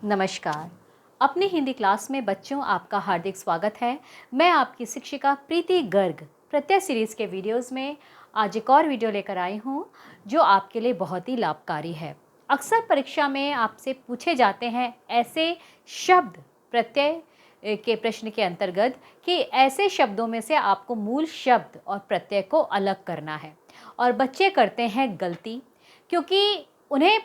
नमस्कार। अपनी हिंदी क्लास में बच्चों आपका हार्दिक स्वागत है। मैं आपकी शिक्षिका प्रीति गर्ग प्रत्यय सीरीज़ के वीडियोस में आज एक और वीडियो लेकर आई हूँ जो आपके लिए बहुत ही लाभकारी है। अक्सर परीक्षा में आपसे पूछे जाते हैं ऐसे शब्द प्रत्यय के प्रश्न के अंतर्गत कि ऐसे शब्दों में से आपको मूल शब्द और प्रत्यय को अलग करना है और बच्चे करते हैं गलती, क्योंकि उन्हें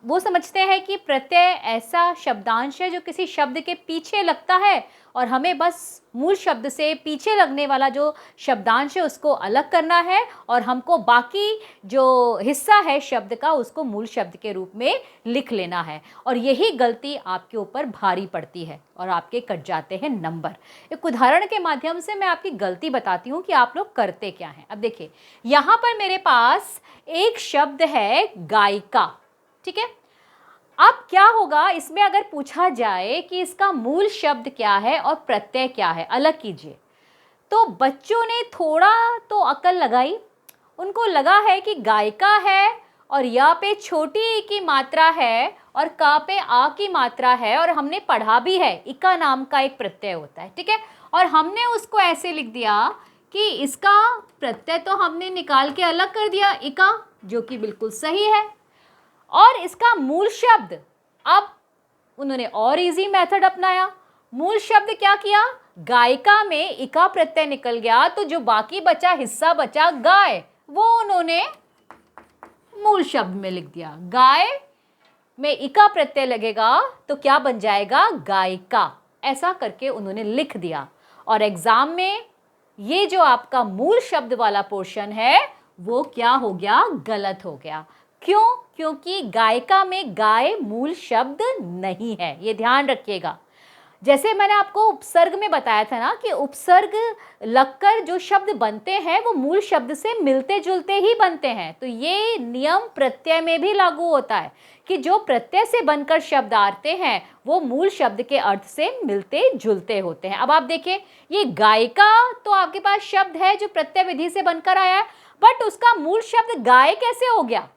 वो समझते हैं कि प्रत्यय ऐसा शब्दांश है जो किसी शब्द के पीछे लगता है और हमें बस मूल शब्द से पीछे लगने वाला जो शब्दांश है उसको अलग करना है और हमको बाकी जो हिस्सा है शब्द का उसको मूल शब्द के रूप में लिख लेना है। और यही गलती आपके ऊपर भारी पड़ती है और आपके कट जाते हैं नंबर। एक उदाहरण के माध्यम से मैं आपकी गलती बताती हूँ कि आप लोग करते क्या हैं। अब देखिए, यहाँ पर मेरे पास एक शब्द है गायिका, ठीक है। अब क्या होगा इसमें अगर पूछा जाए कि इसका मूल शब्द क्या है और प्रत्यय क्या है, अलग कीजिए, तो बच्चों ने थोड़ा तो अकल लगाई। उनको लगा है कि गायिका है और या पे छोटी ई की मात्रा है और का पे आ की मात्रा है और हमने पढ़ा भी है इका नाम का एक प्रत्यय होता है, ठीक है। और हमने उसको ऐसे लिख दिया कि इसका प्रत्यय तो हमने निकाल के अलग कर दिया इका, जो कि बिल्कुल सही है। और इसका मूल शब्द, अब उन्होंने और इजी मेथड अपनाया। मूल शब्द क्या किया, गायिका में इका प्रत्यय निकल गया तो जो बाकी बचा हिस्सा बचा गाय, वो उन्होंने मूल शब्द में लिख दिया। गाय में इका प्रत्यय लगेगा तो क्या बन जाएगा, गायिका। ऐसा करके उन्होंने लिख दिया और एग्जाम में ये जो आपका मूल शब्द वाला पोर्शन है वो क्या हो गया, गलत हो गया। क्यों? क्योंकि गायिका में गाय मूल शब्द नहीं है, ये ध्यान रखिएगा। जैसे मैंने आपको उपसर्ग में बताया था ना कि उपसर्ग लगकर जो शब्द बनते हैं वो मूल शब्द से मिलते जुलते ही बनते हैं, तो ये नियम प्रत्यय में भी लागू होता है कि जो प्रत्यय से बनकर शब्द आते हैं वो मूल शब्द के अर्थ से मिलते जुलते होते हैं। अब आप देखिए, ये गायिका तो आपके पास शब्द है जो प्रत्यय विधि से बनकर आया है, बट उसका मूल शब्द गाय कैसे हो गया?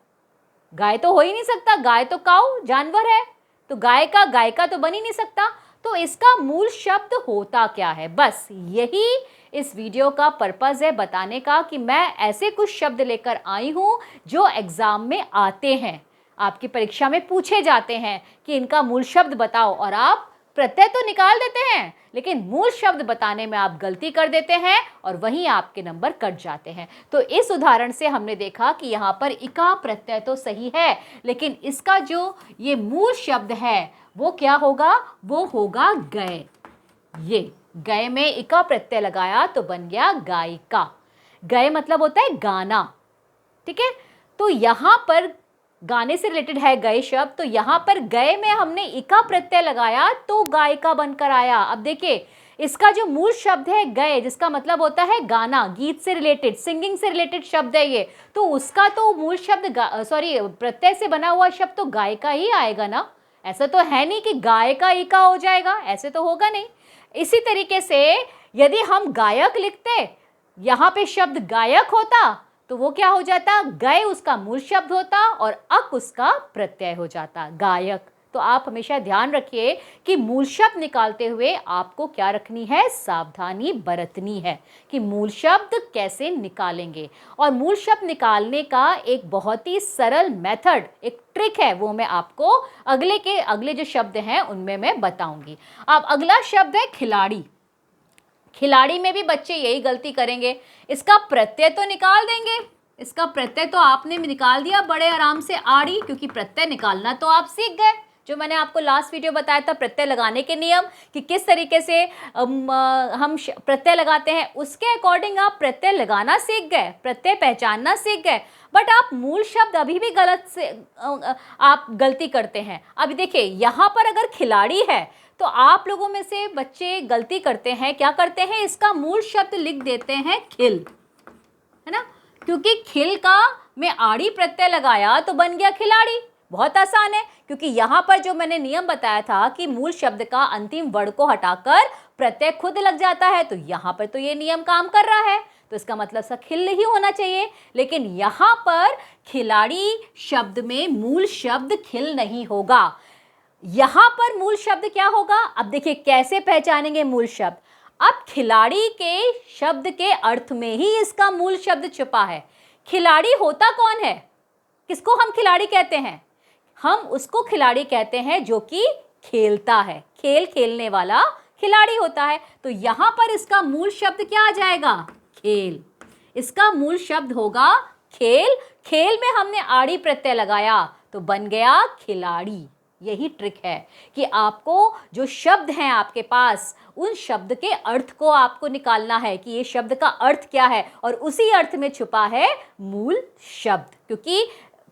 गाय तो हो ही नहीं सकता, गाय तो काऊ जानवर है, तो गाय का गायिका तो बन ही नहीं सकता। तो इसका मूल शब्द होता क्या है, बस यही इस वीडियो का पर्पस है, बताने का कि मैं ऐसे कुछ शब्द लेकर आई हूं जो एग्जाम में आते हैं, आपकी परीक्षा में पूछे जाते हैं कि इनका मूल शब्द बताओ, और आप प्रत्यय तो निकाल देते हैं लेकिन मूल शब्द बताने में आप गलती कर देते हैं और वहीं आपके नंबर कट जाते हैं। तो इस उदाहरण से हमने देखा कि यहाँ पर इका प्रत्यय तो सही है लेकिन इसका जो ये मूल शब्द है वो क्या होगा, वो होगा गए। ये गए में इका प्रत्यय लगाया तो बन गया गायिका। गए मतलब होता है गाना, ठीक है। तो यहाँ पर गाने से रिलेटेड है गए शब्द, तो यहाँ पर गए में हमने इका प्रत्यय लगाया तो गायिका बनकर आया। अब देखिए, इसका जो मूल शब्द है गए, जिसका मतलब होता है गाना, गीत से रिलेटेड, सिंगिंग से रिलेटेड शब्द है ये, तो उसका तो मूल शब्द प्रत्यय से बना हुआ शब्द तो गायिका ही आएगा ना। ऐसा तो है नहीं कि गायिका इका हो जाएगा, ऐसे तो होगा नहीं। इसी तरीके से यदि हम गायक लिखते, यहाँ पे शब्द गायक होता तो वो क्या हो जाता, गए उसका मूल शब्द होता और अक उसका प्रत्यय हो जाता, गायक। तो आप हमेशा ध्यान रखिए कि मूल शब्द निकालते हुए आपको क्या रखनी है, सावधानी बरतनी है कि मूल शब्द कैसे निकालेंगे। और मूल शब्द निकालने का एक बहुत ही सरल मेथड, एक ट्रिक है, वो मैं आपको अगले जो शब्द हैं उनमें मैं बताऊंगी। अब अगला शब्द है खिलाड़ी। खिलाड़ी में भी बच्चे यही गलती करेंगे, इसका प्रत्यय तो निकाल देंगे, इसका प्रत्यय तो आपने निकाल दिया बड़े आराम से आड़ी, क्योंकि प्रत्यय निकालना तो आप सीख गए। जो मैंने आपको लास्ट वीडियो बताया था प्रत्यय लगाने के नियम कि किस तरीके से हम प्रत्यय लगाते हैं, उसके अकॉर्डिंग आप प्रत्यय लगाना सीख गए, प्रत्यय पहचानना सीख गए। बट आप मूल शब्द अभी भी आप गलती करते हैं। अब देखिए, यहाँ पर अगर खिलाड़ी है तो आप लोगों में से बच्चे गलती करते हैं, क्या करते हैं, इसका मूल शब्द लिख देते हैं खिल, है ना, क्योंकि खिल का में आड़ी प्रत्यय लगाया तो बन गया खिलाड़ी। बहुत आसान है, क्योंकि यहाँ पर जो मैंने नियम बताया था कि मूल शब्द का अंतिम वर्ण को हटाकर प्रत्यय खुद लग जाता है, तो यहाँ पर तो ये नियम काम कर रहा है, तो इसका मतलब सा खिल ही होना चाहिए। लेकिन यहाँ पर खिलाड़ी शब्द में मूल शब्द खिल नहीं होगा। यहां पर मूल शब्द क्या होगा? अब देखिए कैसे पहचानेंगे मूल शब्द। अब खिलाड़ी के शब्द के अर्थ में ही इसका मूल शब्द छुपा है। खिलाड़ी होता कौन है? किसको हम खिलाड़ी कहते हैं? हम उसको खिलाड़ी कहते हैं जो कि खेलता है, खेल खेलने वाला खिलाड़ी होता है। तो यहां पर इसका मूल शब्द क्या आ जाएगा? खेल। इसका मूल शब्द होगा खेल। खेल में हमने आड़ी प्रत्यय लगाया तो बन गया खिलाड़ी। यही ट्रिक है कि आपको जो शब्द हैं आपके पास, उन शब्द के अर्थ को आपको निकालना है कि ये शब्द का अर्थ क्या है, और उसी अर्थ में छुपा है मूल शब्द। क्योंकि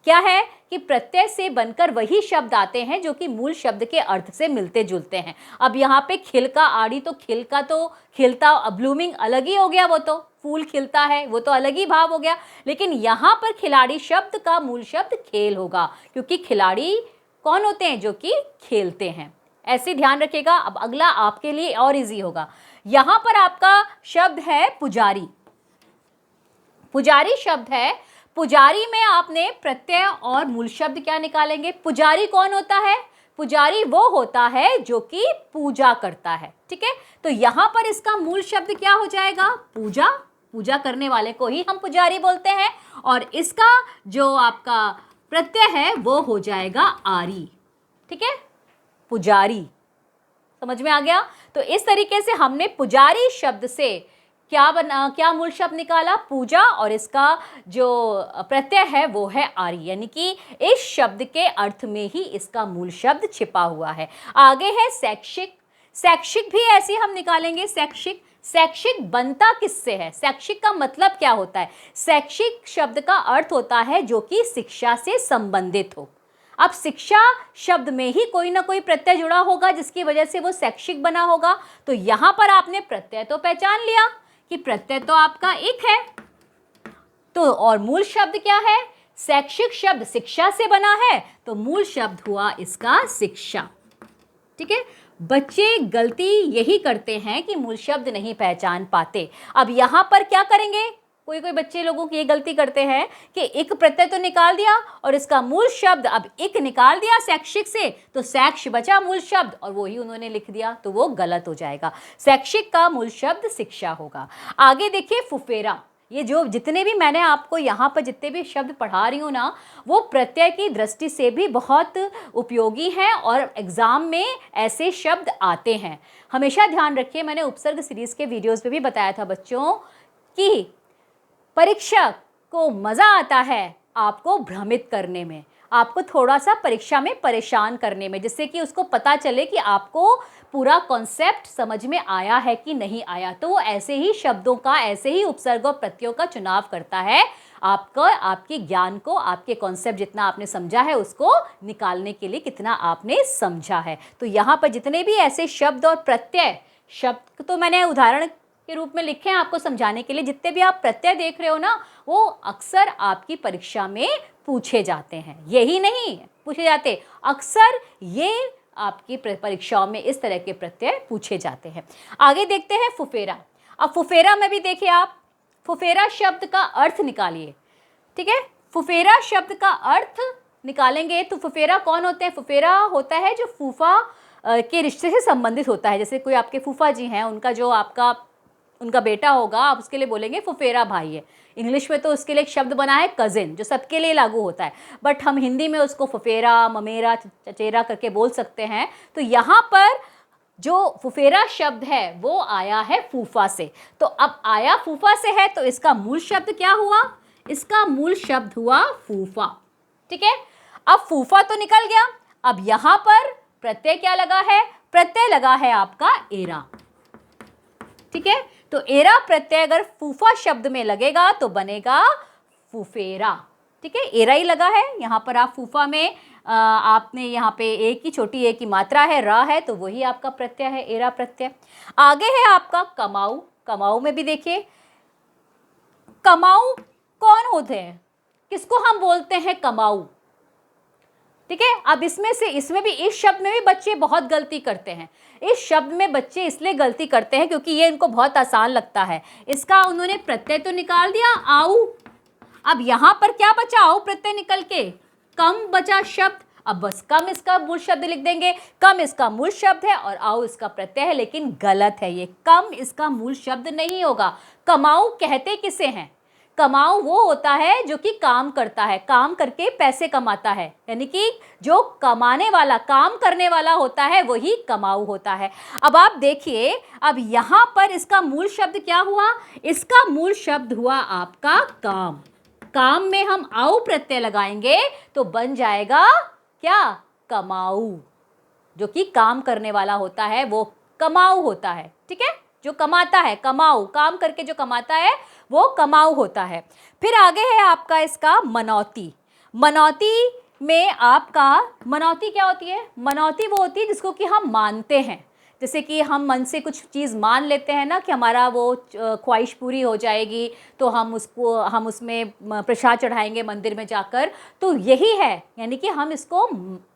क्या है कि प्रत्यय से बनकर वही शब्द आते हैं जो कि मूल शब्द के अर्थ से मिलते जुलते हैं। अब यहाँ पे खिल का आड़ी, तो खिल का तो खिलता, ब्लूमिंग अलग ही हो गया, वो तो फूल खिलता है, वो तो अलग ही भाव हो गया। लेकिन यहाँ पर खिलाड़ी शब्द का मूल शब्द खेल होगा, क्योंकि खिलाड़ी कौन होते हैं? जो कि खेलते हैं। ऐसे ध्यान रखिएगा। अब अगला आपके लिए और इजी होगा। यहां पर आपका शब्द है पुजारी। पुजारी शब्द है। पुजारी में आपने प्रत्यय और मूल शब्द क्या निकालेंगे? पुजारी कौन होता है? पुजारी वो होता है जो कि पूजा करता है। ठीक है, तो यहां पर इसका मूल शब्द क्या हो जाएगा? पूजा। पूजा करने वाले को ही हम पुजारी बोलते हैं। और इसका जो आपका प्रत्यय है वो हो जाएगा आरी। ठीक है, पुजारी। समझ में आ गया? तो इस तरीके से हमने पुजारी शब्द से क्या मूल शब्द निकाला? पूजा। और इसका जो प्रत्यय है वो है आरी, यानी कि इस शब्द के अर्थ में ही इसका मूल शब्द छिपा हुआ है। आगे है शैक्षिक। शैक्षिक भी ऐसे हम निकालेंगे। शैक्षिक, शैक्षिक बनता किससे है? शैक्षिक का मतलब क्या होता है? शैक्षिक शब्द का अर्थ होता है जो कि शिक्षा से संबंधित हो। अब शिक्षा शब्द में ही कोई ना कोई प्रत्यय जुड़ा होगा जिसकी वजह से वो शैक्षिक बना होगा। तो यहां पर आपने प्रत्यय तो पहचान लिया कि प्रत्यय तो आपका एक है, तो और मूल शब्द क्या है? शैक्षिक शब्द शिक्षा से बना है, तो मूल शब्द हुआ इसका शिक्षा। ठीक है, बच्चे गलती यही करते हैं कि मूल शब्द नहीं पहचान पाते। अब यहां पर क्या करेंगे? कोई कोई बच्चे लोगों की ये गलती करते हैं कि एक प्रत्यय तो निकाल दिया और इसका मूल शब्द अब एक निकाल दिया शैक्षिक से, तो शैक्ष बचा मूल शब्द और वो ही उन्होंने लिख दिया, तो वो गलत हो जाएगा। शैक्षिक का मूल शब्द शिक्षा होगा। आगे देखिए फुफेरा। ये जो जितने भी मैंने आपको यहाँ पर जितने भी शब्द पढ़ा रही हूँ ना, वो प्रत्यय की दृष्टि से भी बहुत उपयोगी हैं और एग्जाम में ऐसे शब्द आते हैं। हमेशा ध्यान रखिए, मैंने उपसर्ग सीरीज के वीडियोस में भी बताया था बच्चों कि परीक्षक को मज़ा आता है आपको भ्रमित करने में, आपको थोड़ा सा परीक्षा में परेशान करने में, जिससे कि उसको पता चले कि आपको पूरा कॉन्सेप्ट समझ में आया है कि नहीं आया। तो वो ऐसे ही शब्दों का, ऐसे ही उपसर्ग और प्रत्ययों का चुनाव करता है आपका, आपके ज्ञान को, आपके कॉन्सेप्ट जितना आपने समझा है उसको निकालने के लिए कितना आपने समझा है। तो यहाँ पर जितने भी ऐसे शब्द और प्रत्यय, शब्द तो मैंने उदाहरण के रूप में लिखे हैं आपको समझाने के लिए, जितने भी आप प्रत्यय देख रहे हो ना, वो अक्सर आपकी परीक्षा में पूछे जाते हैं। यही नहीं पूछे जाते, अक्सर ये आपकी परीक्षाओं में इस तरह के प्रत्यय पूछे जाते हैं। आगे देखते हैं फुफेरा। अब फुफेरा में भी देखिए आप, फुफेरा शब्द का अर्थ निकालिए। ठीक है, फुफेरा शब्द का अर्थ निकालेंगे तो फुफेरा कौन होते हैं? फुफेरा होता है जो फूफा के रिश्ते से संबंधित होता है। जैसे कोई आपके फूफा जी हैं, उनका जो आपका उनका बेटा होगा, आप उसके लिए बोलेंगे फुफेरा भाई है। इंग्लिश में तो उसके लिए एक शब्द बना है कजिन, जो सबके लिए लागू होता है, बट हम हिंदी में उसको फुफेरा, ममेरा, चचेरा करके बोल सकते हैं। तो यहाँ पर जो फुफेरा शब्द है वो आया है फूफा से। तो अब आया फूफा से है तो इसका मूल शब्द क्या हुआ? इसका मूल शब्द हुआ फूफा। ठीक है, अब फूफा तो निकल गया। अब यहाँ पर प्रत्यय क्या लगा है? प्रत्यय लगा है आपका एरा। ठीक है, तो एरा प्रत्यय अगर फूफा शब्द में लगेगा तो बनेगा फुफेरा। ठीक है, एरा ही लगा है यहाँ पर। आप फूफा में आपने यहाँ पे एक ही छोटी एक की मात्रा है, रा है, तो वही आपका प्रत्यय है, एरा प्रत्यय। आगे है आपका कमाऊ। कमाऊ में भी देखिए, कमाऊ कौन होते हैं? किसको हम बोलते हैं कमाऊ? ठीक है, अब इसमें भी इस शब्द में भी बच्चे बहुत गलती करते हैं। इस शब्द में बच्चे इसलिए गलती करते हैं क्योंकि ये इनको बहुत आसान लगता है। इसका उन्होंने प्रत्यय तो निकाल दिया आऊ, अब यहाँ पर क्या बचा? आऊ प्रत्यय निकल के कम बचा शब्द। अब बस कम इसका मूल शब्द लिख देंगे, कम इसका मूल शब्द है और आऊ इसका प्रत्यय है, लेकिन गलत है ये, कम इसका मूल शब्द नहीं होगा। कमाऊ कहते किसे हैं? कमाऊ वो होता है जो कि काम करता है, काम करके पैसे कमाता है, यानी कि जो कमाने वाला, काम करने वाला होता है वही कमाऊ होता है। अब आप देखिए, अब यहां पर इसका मूल शब्द क्या हुआ? इसका मूल शब्द हुआ आपका काम। काम में हम आऊ प्रत्यय लगाएंगे तो बन जाएगा क्या? कमाऊ। जो कि काम करने वाला होता है वो कमाऊ होता है, ठीक है? जो कमाता है, कमाऊ, काम करके जो कमाता है वो कमाऊ होता है। फिर आगे है आपका इसका मनौती। मनौती में आपका, मनौती क्या होती है? मनौती वो होती है जिसको कि हम मानते हैं, जैसे कि हम मन से कुछ चीज़ मान लेते हैं ना कि हमारा वो ख्वाहिश पूरी हो जाएगी, तो हम उसमें प्रसाद चढ़ाएंगे मंदिर में जाकर, तो यही है, यानी कि हम इसको,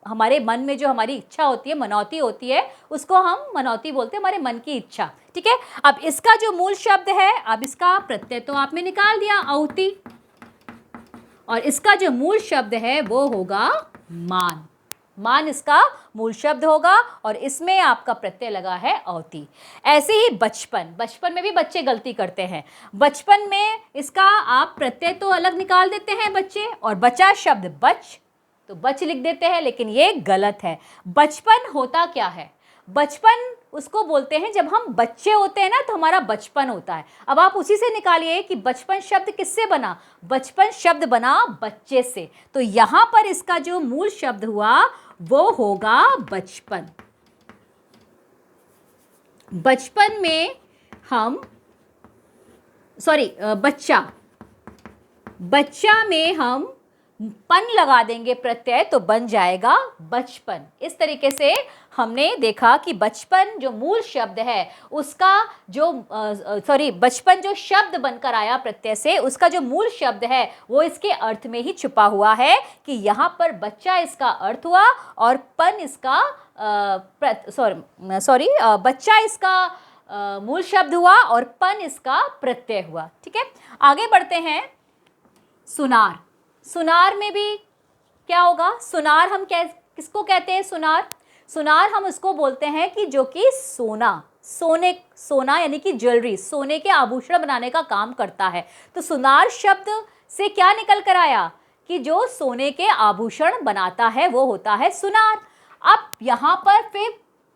हमारे मन में जो हमारी इच्छा होती है, मनौती होती है, उसको हम मनौती बोलते हैं, हमारे मन की इच्छा, ठीक है? अब इसका जो मूल शब्द है, अब इसका प्रत्यय तो आपने निकाल दिया औती, और इसका जो मूल शब्द है वो होगा मान। मान इसका मूल शब्द होगा और इसमें आपका प्रत्यय लगा है औती। ऐसे ही बचपन, बचपन में भी बच्चे गलती करते हैं। बचपन में इसका आप प्रत्यय तो अलग निकाल देते हैं बच्चे, और बचा शब्द बच, तो बच लिख देते हैं, लेकिन ये गलत है। बचपन होता क्या है? बचपन उसको बोलते हैं जब हम बच्चे होते हैं ना, तो हमारा बचपन होता है। अब आप उसी से निकालिए कि बचपन शब्द किससे बना? बचपन शब्द बना बच्चे से, तो यहां पर इसका जो मूल शब्द हुआ वो होगा बचपन। बचपन में हम, बच्चा, बच्चा में हम पन लगा देंगे प्रत्यय, तो बन जाएगा बचपन। इस तरीके से हमने देखा कि बचपन जो मूल शब्द है उसका जो बचपन जो शब्द बनकर आया प्रत्यय से, उसका जो मूल शब्द है वो इसके अर्थ में ही छुपा हुआ है कि यहाँ पर बच्चा इसका अर्थ हुआ और पन इसका बच्चा इसका मूल शब्द हुआ और पन इसका प्रत्यय हुआ, ठीक है? आगे बढ़ते हैं। सुनार। सुनार में भी क्या होगा? सुनार हम किसको कहते हैं? सुनार, सुनार हम उसको बोलते हैं कि जो कि सोना यानी कि ज्वेलरी, सोने के आभूषण बनाने का काम करता है। तो सुनार शब्द से क्या निकल कर आया कि जो सोने के आभूषण बनाता है वो होता है सुनार। अब यहाँ पर फिर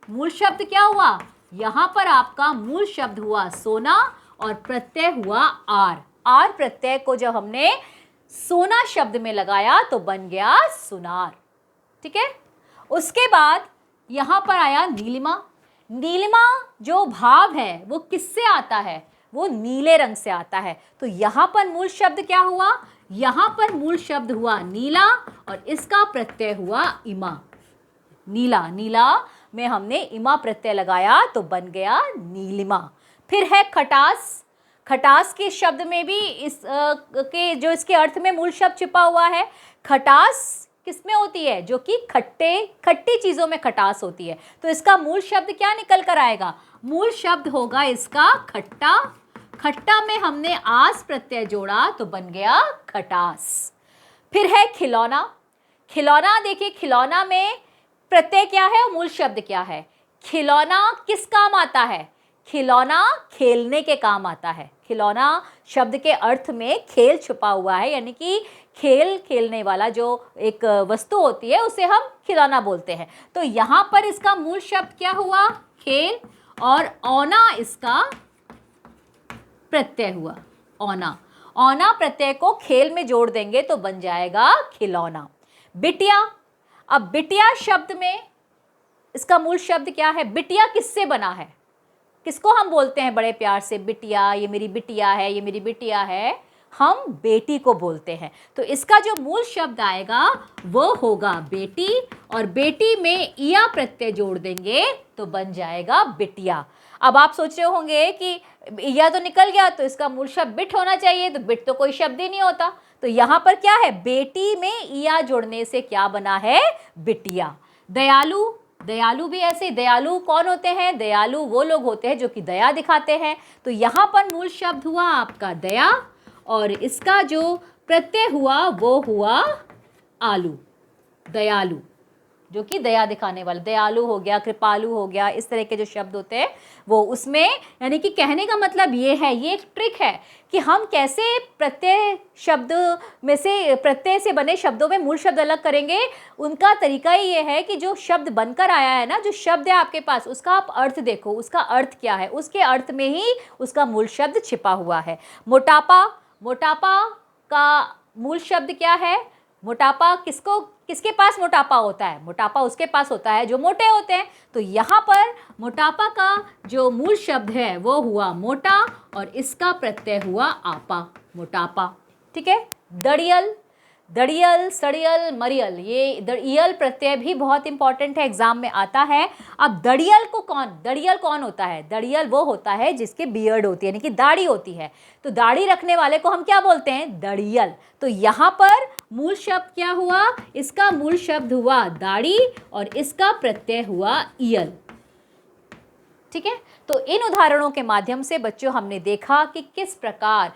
मूल शब्द क्या हुआ? यहाँ पर आपका मूल शब्द हुआ सोना और प्रत्यय हुआ आर। आर प्रत्यय को जब हमने सोना शब्द में लगाया तो बन गया सुनार, ठीक है? उसके बाद यहां पर आया नीलिमा। नीलिमा जो भाव है वो किससे आता है? वो नीले रंग से आता है। तो यहां पर मूल शब्द क्या हुआ? यहां पर मूल शब्द हुआ नीला और इसका प्रत्यय हुआ इमा। नीला, नीला में हमने इमा प्रत्यय लगाया तो बन गया नीलिमा। फिर है खटास। खटास के शब्द में भी इसके अर्थ में मूल शब्द छिपा हुआ है। खटास किसमें होती है? जो कि खट्टी चीजों में खटास होती है। तो इसका मूल शब्द क्या निकल कर आएगा? मूल शब्द होगा इसका खट्टा। खट्टा में हमने आस प्रत्यय जोड़ा तो बन गया खटास। फिर है खिलौना। खिलौना देखिए, खिलौना में प्रत्यय क्या है और मूल शब्द क्या है? खिलौना किस काम आता है? खिलौना खेलने के काम आता है। खिलौना शब्द के अर्थ में खेल छुपा हुआ है, यानी कि खेलने वाला जो एक वस्तु होती है उसे हम खिलौना बोलते हैं। तो यहाँ पर इसका मूल शब्द क्या हुआ? खेल, और औना इसका प्रत्यय हुआ। औना, औना प्रत्यय को खेल में जोड़ देंगे तो बन जाएगा खिलौना। बिटिया। अब बिटिया शब्द में इसका मूल शब्द क्या है? बिटिया किससे बना है? किसको हम बोलते हैं बड़े प्यार से? बिटिया, ये मेरी बिटिया है, ये मेरी बिटिया है, हम बेटी को बोलते हैं। तो इसका जो मूल शब्द आएगा वो होगा बेटी, और बेटी में इया प्रत्यय जोड़ देंगे तो बन जाएगा बिटिया। अब आप सोच रहे होंगे कि इया तो निकल गया तो इसका मूल शब्द बिट होना चाहिए, तो बिट तो कोई शब्द ही नहीं होता। तो यहाँ पर क्या है? बेटी में इया जोड़ने से क्या बना है? बिटिया। दयालु। दयालु भी ऐसे। दयालु कौन होते हैं? दयालु वो लोग होते हैं जो कि दया दिखाते हैं। तो यहाँ पर मूल शब्द हुआ आपका दया, और इसका जो प्रत्यय हुआ वो हुआ आलू, दयालु। जो कि दया दिखाने वाला, दयालु हो गया, कृपालु हो गया, इस तरह के जो शब्द होते हैं वो उसमें, यानी कि कहने का मतलब ये है, ये एक ट्रिक है कि हम कैसे प्रत्यय शब्द में से, प्रत्यय से बने शब्दों में मूल शब्द अलग करेंगे। उनका तरीका ही ये है कि जो शब्द बनकर आया है ना, जो शब्द है आपके पास, उसका आप अर्थ देखो, उसका अर्थ क्या है, उसके अर्थ में ही उसका मूल शब्द छिपा हुआ है। मोटापा, मोटापा का मूल शब्द क्या है? मोटापा किसके पास मोटापा होता है? मोटापा उसके पास होता है जो मोटे होते हैं। तो यहाँ पर मोटापा का जो मूल शब्द है वो हुआ मोटा और इसका प्रत्यय हुआ आपा, मोटापा। ठीक है। दड़ियल, दड़ियल, सड़ियल, मरियल, ये ईयल प्रत्यय भी बहुत इंपॉर्टेंट है, एग्जाम में आता है। अब दड़ियल कौन होता है? दड़ियल वो होता है जिसके बियर्ड होती है, यानी कि दाढ़ी होती है। तो दाढ़ी रखने वाले को हम क्या बोलते हैं? दड़ियल। तो यहाँ पर मूल शब्द क्या हुआ? इसका मूल शब्द हुआ दाढ़ी और इसका प्रत्यय हुआ ईयल। ठीक है। तो इन उदाहरणों के माध्यम से बच्चों हमने देखा कि किस प्रकार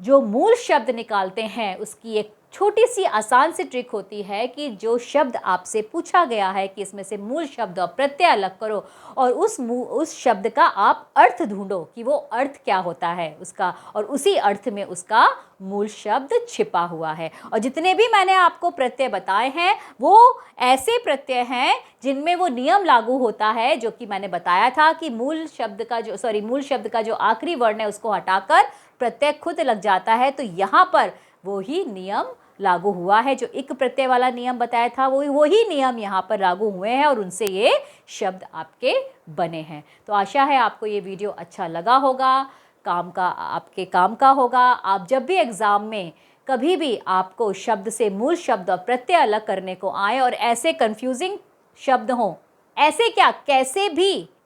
जो मूल शब्द निकालते हैं उसकी एक छोटी सी आसान सी ट्रिक होती है कि जो शब्द आपसे पूछा गया है कि इसमें से मूल शब्द और प्रत्यय अलग करो और उस शब्द का आप अर्थ ढूंढो कि वो अर्थ क्या होता है उसका, और उसी अर्थ में उसका मूल शब्द छिपा हुआ है। और जितने भी मैंने आपको प्रत्यय बताए हैं वो ऐसे प्रत्यय हैं जिनमें वो नियम लागू होता है जो कि मैंने बताया था कि मूल शब्द का जो आखिरी वर्ण है उसको हटाकर प्रत्यय खुद लग जाता है। तो यहाँ पर वो ही नियम लागू हुआ है, जो एक प्रत्यय वाला नियम बताया था वो ही नियम यहाँ पर लागू हुए हैं और उनसे ये शब्द आपके बने हैं। तो आशा है आपको ये वीडियो अच्छा लगा होगा, आपके काम का होगा। आप जब भी एग्ज़ाम में कभी भी आपको शब्द से मूल शब्द और प्रत्यय अलग करने को आए और ऐसे कंफ्यूजिंग शब्द हों, ऐसे क्या,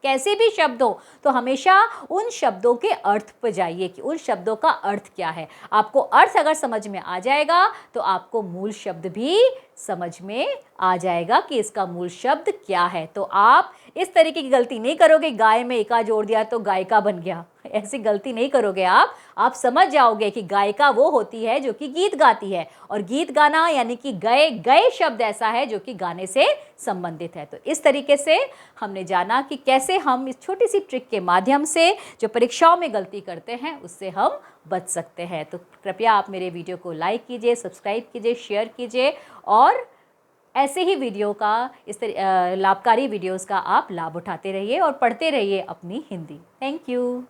कैसे भी शब्द हो, तो हमेशा उन शब्दों के अर्थ पर जाइए कि उन शब्दों का अर्थ क्या है। आपको अर्थ अगर समझ में आ जाएगा तो आपको मूल शब्द भी समझ में आ जाएगा कि इसका मूल शब्द क्या है। तो आप इस तरीके की गलती नहीं करोगे, गाय में एका जोड़ दिया तो गायिका बन गया, ऐसी गलती नहीं करोगे आप समझ जाओगे कि गायिका वो होती है जो कि गीत गाती है, और गीत गाना यानी कि गए शब्द ऐसा है जो कि गाने से संबंधित है। तो इस तरीके से हमने जाना कि कैसे हम इस छोटी सी ट्रिक के माध्यम से जो परीक्षाओं में गलती करते हैं उससे हम बच सकते हैं। तो कृपया आप मेरे वीडियो को लाइक कीजिए, सब्सक्राइब कीजिए, शेयर कीजिए और ऐसे ही वीडियो का, इस लाभकारी वीडियोस का आप लाभ उठाते रहिए और पढ़ते रहिए अपनी हिंदी। Thank you.